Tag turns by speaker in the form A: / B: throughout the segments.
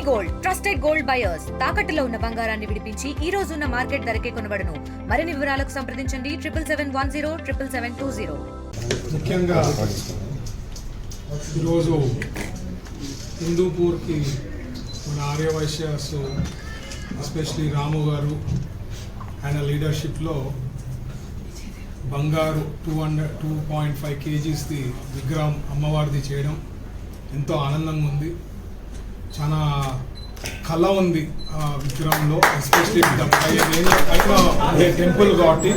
A: Gold trusted gold buyers తాకట్టులో ఉన్న బంగారాన్ని విడిపించి ఈ రోజు ఉన్న మార్కెట్ ధరకే కొనబడును. మరిన్ని వివరాలకు సంప్రదించండి 7710
B: ముఖ్యంగా ఈరోజు హిందూపూర్కి మన ఆర్యవైశ్యాస్ ఎస్పెషలీ రాము గారు ఆయన లీడర్షిప్లో బంగారు 2.5 kgsది విగ్రహం అమ్మవారిది చేయడం ఎంతో ఆనందంగా ఉంది. చాలా కళ ఉంది ఆ విగ్రహంలో. ఎస్పెషలీ టెంపుల్ కాబట్టి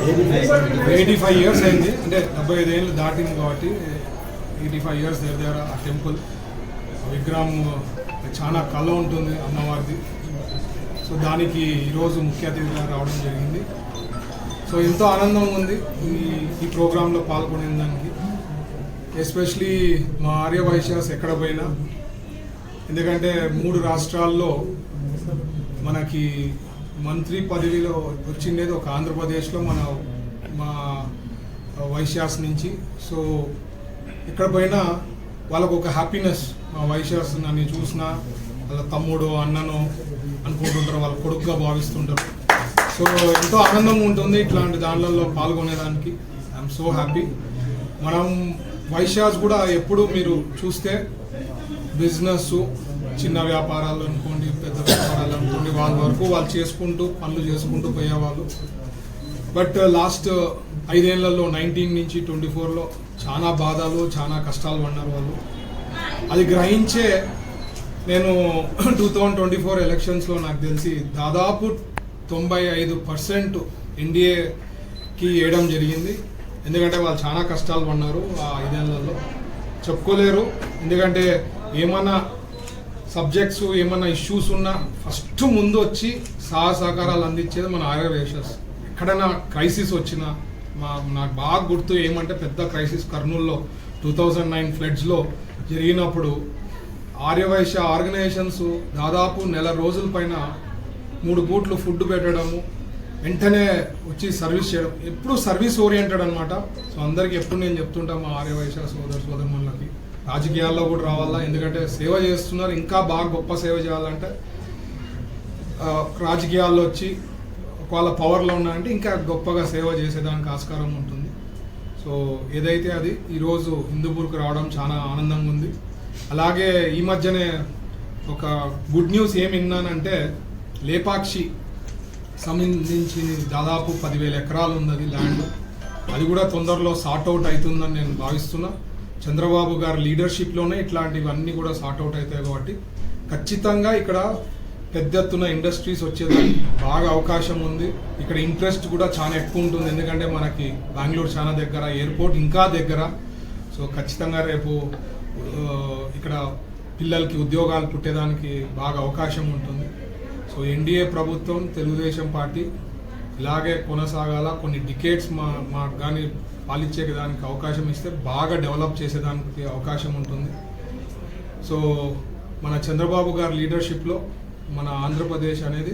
B: 85 years అయింది, అంటే 75 ఏళ్ళు దాటింది కాబట్టి 85 years దగ్గర ఆ టెంపుల్ విగ్రహం చాలా కళ ఉంటుంది అమ్మవారిది. సో దానికి ఈరోజు ముఖ్య అతిథిగా రావడం జరిగింది. సో ఎంతో ఆనందంగా ఉంది ఈ ప్రోగ్రాంలో పాల్గొనే దానికి. ఎస్పెషలీ మా ఆర్యవైశ్యాస్ ఎక్కడ పోయినా, ఎందుకంటే 3 రాష్ట్రాల్లో మనకి మంత్రి పదవిలో వచ్చిండేది ఒక ఆంధ్రప్రదేశ్లో మా వైశ్యాస్ నుంచి. సో ఎక్కడ పోయినా వాళ్ళకు ఒక హ్యాపీనెస్, మా వైశ్యాస్ నన్ను చూసినా వాళ్ళ తమ్ముడు అన్నను అనుకుంటుంటారు, వాళ్ళ కొడుకుగా భావిస్తుంటారు. సో ఎంతో ఆనందంగా ఉంటుంది ఇట్లాంటి దాంట్లో పాల్గొనేదానికి. I'm so happy. మనం వైశ్యాస్ కూడా ఎప్పుడు మీరు చూస్తే బిజినెస్, చిన్న వ్యాపారాలు అనుకోండి, పెద్ద వ్యాపారాలు అనుకోండి, వాళ్ళ వరకు వాళ్ళు చేసుకుంటూ పనులు చేసుకుంటూ పోయేవాళ్ళు. బట్ లాస్ట్ 5 ఏళ్లలో 19 నుంచి 24లో చాలా బాధలు, చాలా కష్టాలు పడినారు వాళ్ళు. అది గ్రహించే నేను 2024 ఎలక్షన్స్లో నాకు తెలిసి దాదాపు 95% ఎన్డీఏకి వేయడం జరిగింది. ఎందుకంటే వాళ్ళు చాలా కష్టాలు పడినారు ఆ 5 ఏళ్లలో, చెప్పుకోలేరు. ఎందుకంటే ఏమన్నా సబ్జెక్ట్స్, ఏమన్నా ఇష్యూస్ ఉన్నా ఫస్ట్ ముందు వచ్చి సహకారాలు అందించేది మన ఆర్యవైశ్యాస్. ఎక్కడైనా క్రైసిస్ వచ్చినా నాకు బాగా గుర్తు ఏమంటే పెద్ద క్రైసిస్ కర్నూలులో 2009 ఫ్లడ్స్లో జరిగినప్పుడు ఆర్యవైశ్య ఆర్గనైజేషన్స్ దాదాపు 1 నెల రోజుల పైన 3 పూట్లు ఫుడ్ పెట్టడము, వెంటనే వచ్చి సర్వీస్ చేయడం, ఎప్పుడు సర్వీస్ ఓరియంటెడ్ అనమాట. సో అందరికీ ఎప్పుడు నేను చెప్తుంటాను మా ఆర్యవైశ్య సోదరులకి రాజకీయాల్లో కూడా రావాలా, ఎందుకంటే సేవ చేస్తున్నారు, ఇంకా బాగా గొప్ప సేవ చేయాలంటే రాజకీయాల్లో వచ్చి వాళ్ళ పవర్లో ఉన్నారంటే ఇంకా గొప్పగా సేవ చేసేదానికి ఆస్కారం ఉంటుంది. సో ఏదైతే అది ఈరోజు హిందూపూర్కి రావడం చాలా ఆనందంగా ఉంది. అలాగే ఈ మధ్యనే ఒక గుడ్ న్యూస్ ఏమి విన్నానంటే, లేపాక్షి సంబంధించి దాదాపు 10,000 ఎకరాలు ఉంది అది ల్యాండ్. అది కూడా తొందరలో సార్ట్ అవుట్ అవుతుందని నేను భావిస్తున్నా. చంద్రబాబు గారి లీడర్షిప్లోనే ఇట్లాంటివన్నీ కూడా సార్ట్ అవుట్ అవుతాయి కాబట్టి ఖచ్చితంగా ఇక్కడ పెద్ద ఎత్తున ఇండస్ట్రీస్ వచ్చేదానికి బాగా అవకాశం ఉంది. ఇక్కడ ఇంట్రెస్ట్ కూడా చాలా ఎక్కువ ఉంటుంది, ఎందుకంటే మనకి బెంగళూరు చాలా దగ్గర, ఎయిర్పోర్ట్ ఇంకా దగ్గర. సో ఖచ్చితంగా రేపు ఇక్కడ పిల్లలకి ఉద్యోగాలు పుట్టేదానికి బాగా అవకాశం ఉంటుంది. సో ఎన్డీఏ ప్రభుత్వం, తెలుగుదేశం పార్టీ ఇలాగే కొనసాగాల. కొన్ని డికేట్స్ మాకు కానీ పాలించే దానికి అవకాశం ఇస్తే బాగా డెవలప్ చేసేదానికి అవకాశం ఉంటుంది. సో మన చంద్రబాబు గారి లీడర్షిప్లో మన ఆంధ్రప్రదేశ్ అనేది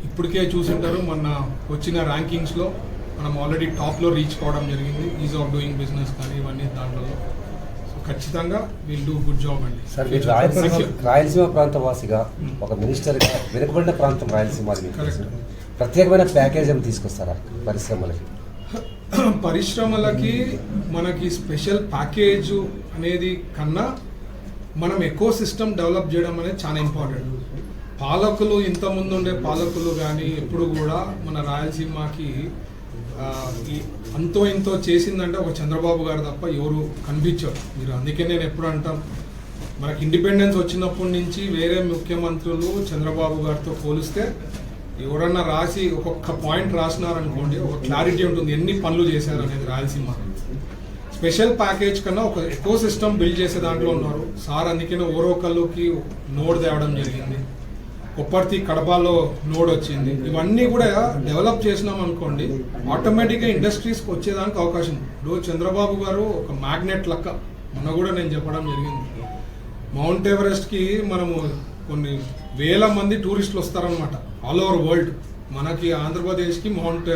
B: ఇప్పటికే చూసింటారు, మొన్న వచ్చిన ర్యాంకింగ్స్లో మనం ఆల్రెడీ టాప్లో రీచ్ కావడం జరిగింది. ఈజ్ ఆఫ్ డూయింగ్ బిజినెస్ కానీ ఇవన్నీ దాంట్లో. సో ఖచ్చితంగా విల్ డూ గుడ్ జాబ్ అండి.
C: సార్, రాయలసీమ ప్రాంత వాసిగా ఒక మినిస్టర్గా వెనుకబడిన ప్రాంతం రాయలసీమ, ప్రత్యేకమైన ప్యాకేజ్ అని తీసుకొస్తారా
B: పరిశ్రమలకి? మనకి స్పెషల్ ప్యాకేజ్ అనేది కన్నా మనం ఎకో సిస్టమ్ డెవలప్ చేయడం అనేది చాలా ఇంపార్టెంట్. పాలకులు, ఇంతకుముందు ఉండే పాలకులు కానీ ఎప్పుడు కూడా మన రాయలసీమకి అంతో ఇంతో చేసిందంటే ఒక చంద్రబాబు గారు తప్ప ఎవరు కనిపించారు మీరు. అందుకే నేను ఎప్పుడు అంటాను, మనకి ఇండిపెండెన్స్ వచ్చినప్పటి నుంచి వేరే ముఖ్యమంత్రులు చంద్రబాబు గారితో పోలిస్తే ఎవరన్నా రాసి ఒక్కొక్క పాయింట్ రాసినారనుకోండి, ఒక క్లారిటీ ఉంటుంది ఎన్ని పనులు చేశారు అనేది రాయలసీమ. స్పెషల్ ప్యాకేజ్ కన్నా ఒక ఎకో సిస్టమ్ బిల్డ్ చేసే దాంట్లో ఉన్నారు సార్. అందుకనే ఓరోకల్లుకి నోడ్ తేవడం జరిగింది, కొప్పర్తి కడపలో నోడ్ వచ్చింది. ఇవన్నీ కూడా డెవలప్ చేసినాం అనుకోండి, ఆటోమేటిక్గా ఇండస్ట్రీస్కి వచ్చేదానికి అవకాశం. ఇప్పుడు చంద్రబాబు గారు ఒక మ్యాగ్నెట్ లెక్క, మొన్న కూడా నేను చెప్పడం జరిగింది. మౌంట్ ఎవరెస్ట్కి మనము కొన్ని వేల మంది టూరిస్టులు వస్తారనమాట ఆల్ ఓవర్ వరల్డ్. మనకి ఆంధ్రప్రదేశ్కి మౌంట్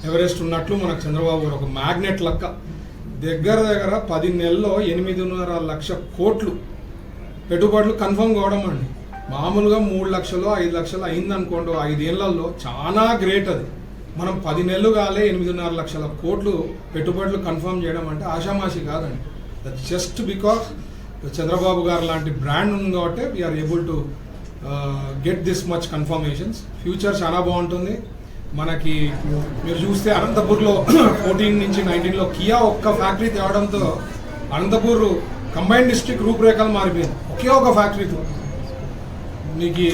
B: ఎవరెస్ట్ ఉన్నట్లు మనకు చంద్రబాబు గారు ఒక మ్యాగ్నెట్ లెక్క. దగ్గర 10 నెలల్లో 8.5 లక్ష కోట్లు పెట్టుబడులు కన్ఫర్మ్ కావడం అండి. మామూలుగా 3 లక్షలు 5 లక్షలు అయింది అనుకోండి 5 ఏళ్లలో చాలా గ్రేట్ అది. మనం 10 నెలలు కాలే 8.5 లక్షల కోట్లు పెట్టుబడులు కన్ఫర్మ్ చేయడం అంటే ఆషామాషి కాదండి. దట్ జస్ట్ బికాస్ చంద్రబాబు గారు లాంటి బ్రాండ్ ఉంది కాబట్టి we are able to get this much confirmations. Future చాలా బాగుంటుంది. మనకి మీరు చూస్తే అనంతపూర్లో 14 నుంచి 19లో కియా ఒక్క ఫ్యాక్టరీ తేవడంతో అనంతపూర్ కంబైన్డ్ డిస్ట్రిక్ట్ రూపురేఖలు మారిపోయింది ఒకే ఒక ఫ్యాక్టరీతో. మీకు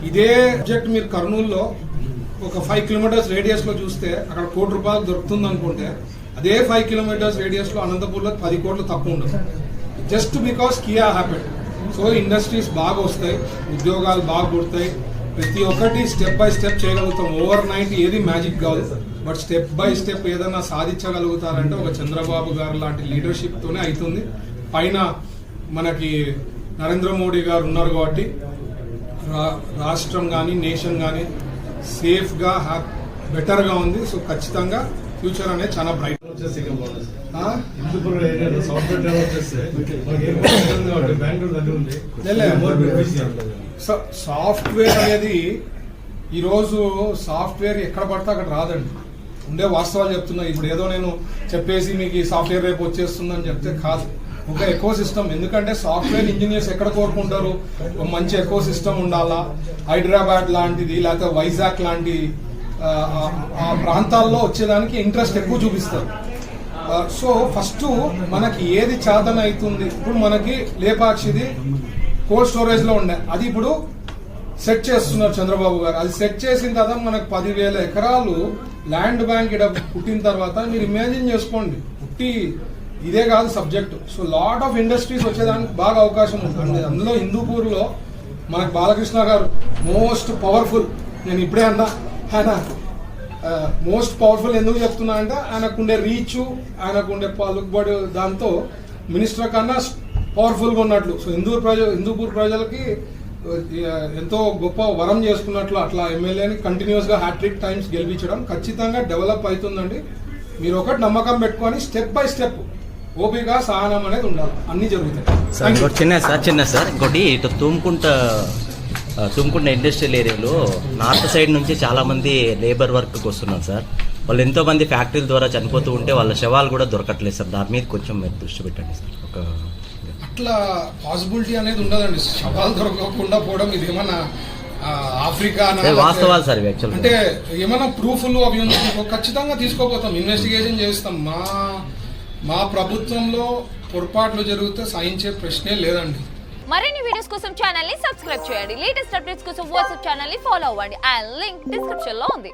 B: ఇదే సబ్జెక్ట్ మీరు కర్నూలులో ఒక 5 కిలోమీటర్స్ రేడియస్లో చూస్తే అక్కడ ₹1 కోటి దొరుకుతుంది అనుకుంటే అదే 5 కిలోమీటర్స్ రేడియస్లో అనంతపూర్లో 10 కోట్లు తక్కువ ఉండదు. Just because Kia happened. So industries బాగా వస్తాయి, ఉద్యోగాలు బాగా పుడతాయి. ప్రతి ఒక్కటి స్టెప్ బై స్టెప్ చేయగలుగుతాం. ఓవర్ నైట్ ఏది మ్యాజిక్ కాదు, బట్ స్టెప్ బై స్టెప్ ఏదైనా సాధించగలుగుతారంటే ఒక చంద్రబాబు గారు లాంటి లీడర్షిప్తోనే అవుతుంది. పైన మనకి నరేంద్ర మోడీ గారు ఉన్నారు కాబట్టి రాష్ట్రం కానీ నేషన్ కానీ సేఫ్గా బెటర్గా ఉంది. సో ఖచ్చితంగా ఫ్యూచర్ అనేది చాలా బ్రైట్. సాఫ్ట్వేర్ అనేది ఈరోజు సాఫ్ట్వేర్ ఎక్కడ పడితే అక్కడ రాదండి. ఉండే వాస్తవాలు చెప్తున్నా. ఇప్పుడు ఏదో నేను చెప్పేసి మీకు ఈ సాఫ్ట్వేర్ రేపు వచ్చేస్తుందని చెప్తే కాదు. ఒక ఎకో సిస్టమ్. ఎందుకంటే సాఫ్ట్వేర్ ఇంజనీర్స్ ఎక్కడ కోరుకుంటారు, ఒక మంచి ఎకో సిస్టమ్ ఉండాలా. హైదరాబాద్ లాంటిది లేకపోతే వైజాగ్ లాంటి ఆ ప్రాంతాల్లో వచ్చేదానికి ఇంట్రెస్ట్ ఎక్కువ చూపిస్తారు. సో ఫస్ట్ మనకి ఏది చేతన అవుతుంది. ఇప్పుడు మనకి లేపాక్షిది కోల్డ్ స్టోరేజ్ లో ఉండే, అది ఇప్పుడు సెట్ చేస్తున్నారు చంద్రబాబు గారు. అది సెట్ చేసిన తర్వాత మనకు 10,000 ఎకరాలు ల్యాండ్ బ్యాంక్ ఇక్కడ పుట్టిన తర్వాత మీరు ఇమాజిన్ చేసుకోండి. పుట్టి ఇదే కాదు subject. So lot of industries వచ్చేదానికి బాగా అవకాశం ఉంటుంది. అందులో హిందూపూర్లో మనకు బాలకృష్ణ గారు మోస్ట్ పవర్ఫుల్. నేను ఇప్పుడే అన్నా, ఆయన మోస్ట్ పవర్ఫుల్ ఎందుకు చెప్తున్నా అంటే ఆయనకుండే రీచ్, ఆయనకుండే పలుకుబడి, దాంతో మినిస్టర్ కన్నా పవర్ఫుల్గా ఉన్నట్లు. సో హిందూపూర్ ప్రజలకి ఎంతో గొప్ప వరం చేసుకున్నట్లు అట్లా ఎమ్మెల్యేని కంటిన్యూస్గా హ్యాట్రిక్ టైమ్స్ గెలిపించడం ఖచ్చితంగా డెవలప్ అవుతుందండి. మీరు ఒకటి నమ్మకం పెట్టుకొని స్టెప్ బై స్టెప్ ఓపిక సహనం అనేది ఉండాలి, అన్ని జరుగుతాయి.
D: చిన్న సార్ ఇంకోటి ఇటు తుమ్కుంట ఇండస్ట్రియల్ ఏరియాలో నార్త్ సైడ్ నుంచి చాలా మంది లేబర్ వర్క్కి వస్తున్నారు సార్. వాళ్ళు ఎంతో మంది ఫ్యాక్టరీల ద్వారా చనిపోతూ ఉంటే వాళ్ళ శవాలు కూడా దొరకట్లేదు సార్. దాని మీద కొంచెం మీరు దృష్టి పెట్టండి సార్. ఒక
B: అట్లా పాసిబిలిటీ అనేది ఉండదండి. శవాలు దొరకకుండా పోవడం ఇది ఏమన్నా ఆఫ్రికా
D: వాస్తవాలు సార్
B: అంటే ఏమైనా ప్రూఫ్లు అవి ఖచ్చితంగా తీసుకోపోతాం, ఇన్వెస్టిగేషన్ చేస్తాం. మా ప్రభుత్వంలో పొరపాట్లు జరిగితే సహించే ప్రశ్నే లేదండి.
E: మరిన్ని వీడియోస్ కోసం ఛానల్ ని సబ్స్క్రైబ్ చేయండి. లేటెస్ట్ అప్డేట్స్ కోసం వాట్సాప్ ఛానల్ ని ఫాలో అవ్వండి. ఆ లింక్ డిస్క్రిప్షన్ లో ఉంది.